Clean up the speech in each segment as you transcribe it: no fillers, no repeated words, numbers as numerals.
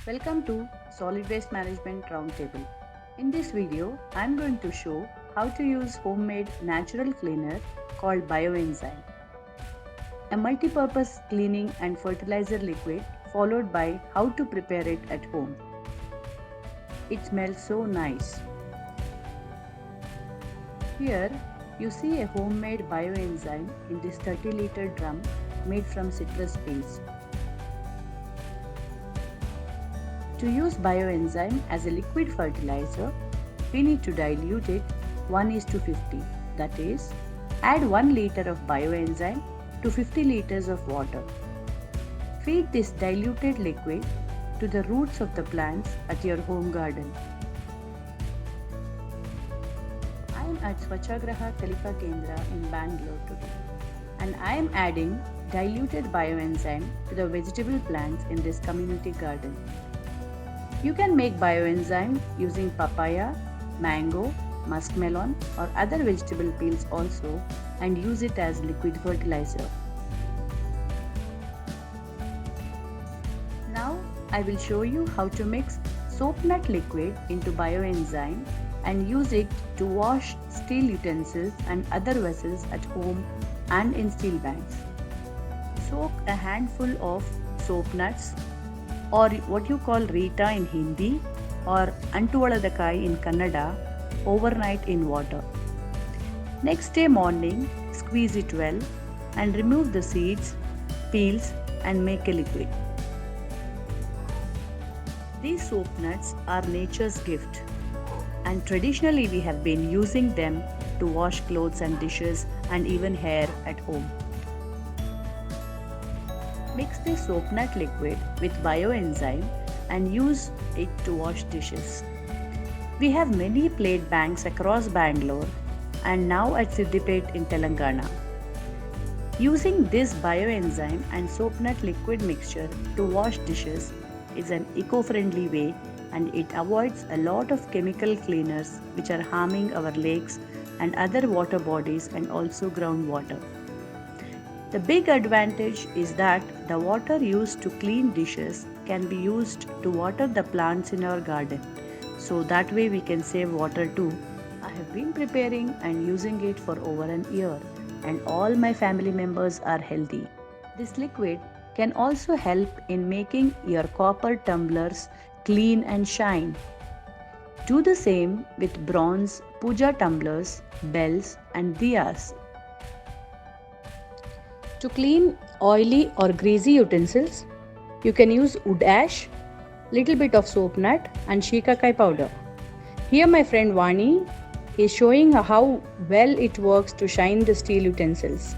Welcome to Solid Waste Management Roundtable. In this video, I am going to show how to use homemade natural cleaner called Bioenzyme, a multi-purpose cleaning and fertilizer liquid followed by how to prepare it at home. It smells so nice. Here you see a homemade bioenzyme in this 30-liter drum made from citrus peels. To use bioenzyme as a liquid fertilizer, we need to dilute it 1:50. That is, add 1 liter of bioenzyme to 50 liters of water. Feed this diluted liquid to the roots of the plants at your home garden. I am at Swachhagraha Kalika Kendra in Bangalore today, and I am adding diluted bioenzyme to the vegetable plants in this community garden. You can make bioenzyme using papaya, mango, muskmelon or other vegetable peels also and use it as liquid fertilizer. Now I will show you how to mix soap nut liquid into bioenzyme and use it to wash steel utensils and other vessels at home and in steel banks. Soak a handful of soap nuts, or what you call Rita in Hindi or Antuvaladakai in Kannada, overnight in water. Next day morning, squeeze it well and remove the seeds, peels and make a liquid. These soap nuts are nature's gift, and traditionally we have been using them to wash clothes and dishes and even hair at home. Mix the soap nut liquid with bioenzyme and use it to wash dishes. We have many plate banks across Bangalore and now at Siddipet in Telangana. Using this bioenzyme and soap nut liquid mixture to wash dishes is an eco-friendly way, and it avoids a lot of chemical cleaners which are harming our lakes and other water bodies and also groundwater. The big advantage is that the water used to clean dishes can be used to water the plants in our garden, so that way we can save water too. I have been preparing and using it for over an year, and all my family members are healthy. This liquid can also help in making your copper tumblers clean and shine. Do the same with bronze puja tumblers, bells and diyas. To clean oily or greasy utensils, you can use wood ash, little bit of soap nut and shikakai powder. Here my friend Vani is showing how well it works to shine the steel utensils.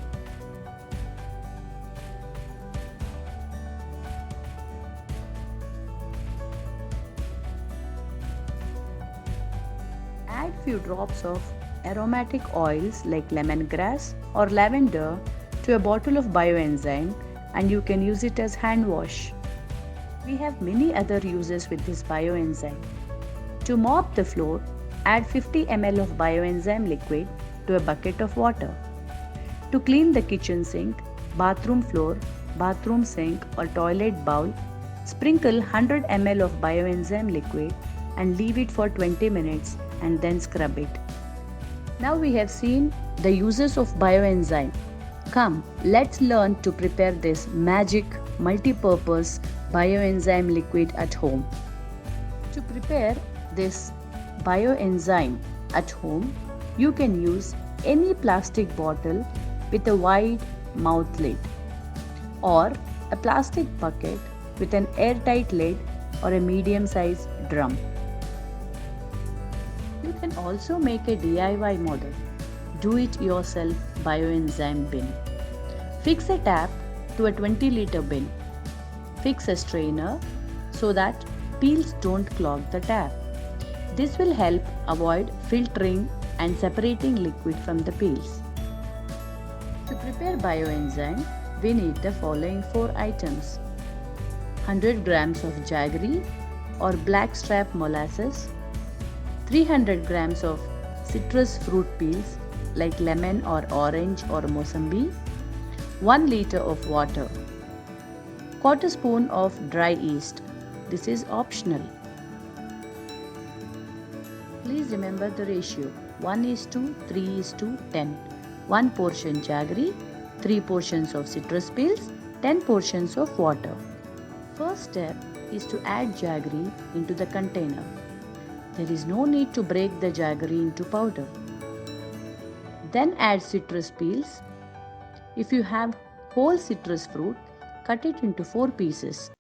Add few drops of aromatic oils like lemongrass or lavender to a bottle of bioenzyme and you can use it as hand wash. We have many other uses with this bioenzyme. To mop the floor, add 50 ml of bioenzyme liquid to a bucket of water. To clean the kitchen sink, bathroom floor, bathroom sink or toilet bowl, sprinkle 100 ml of bioenzyme liquid and leave it for 20 minutes and then scrub it. Now we have seen the uses of bioenzyme. Come, let's learn to prepare this magic multi-purpose bioenzyme liquid at home. To prepare this bioenzyme at home, you can use any plastic bottle with a wide mouth lid or a plastic bucket with an airtight lid or a medium-sized drum. You can also make a DIY model. Do-it-yourself bioenzyme bin. Fix a tap to a 20-liter bin. Fix a strainer so that peels don't clog the tap. This will help avoid filtering and separating liquid from the peels. To prepare bioenzyme, we need the following 4 items: 100 grams of jaggery or blackstrap molasses, 300 grams of citrus fruit peels like lemon or orange or mosambi, 1 liter of water, quarter spoon of dry yeast, This is optional. Please remember the ratio 1:3:10. 1 portion jaggery, 3 portions of citrus peels, 10 portions of water. First step is to add jaggery into the container. There is no need to break the jaggery into powder. Then add citrus peels. If you have whole citrus fruit, cut it into 4 pieces.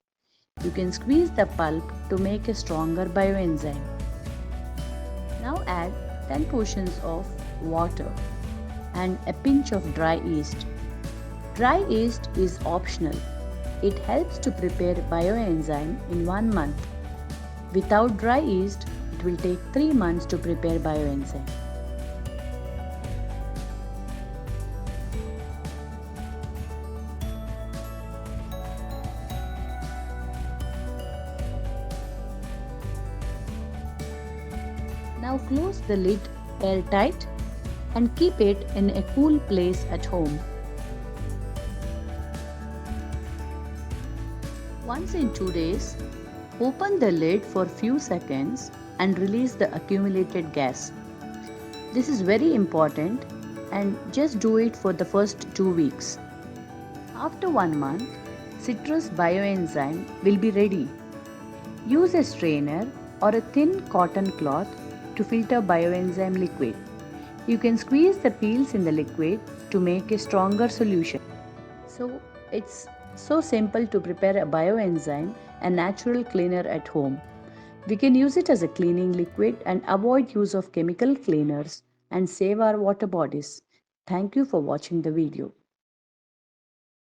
You can squeeze the pulp to make a stronger bioenzyme. Now add 10 portions of water and a pinch of dry yeast. Dry yeast is optional. It helps to prepare bioenzyme in 1 month. Without dry yeast, it will take 3 months to prepare bioenzyme. Now close the lid airtight and keep it in a cool place at home. Once in 2 days, open the lid for few seconds and release the accumulated gas. This is very important and just do it for the first 2 weeks. After 1 month, citrus bioenzyme will be ready. Use a strainer or a thin cotton cloth to filter bioenzyme liquid. You can squeeze the peels in the liquid to make a stronger solution. So it's so simple to prepare a bioenzyme, a natural cleaner at home. We can use it as a cleaning liquid and avoid use of chemical cleaners and save our water bodies. Thank you for watching the video.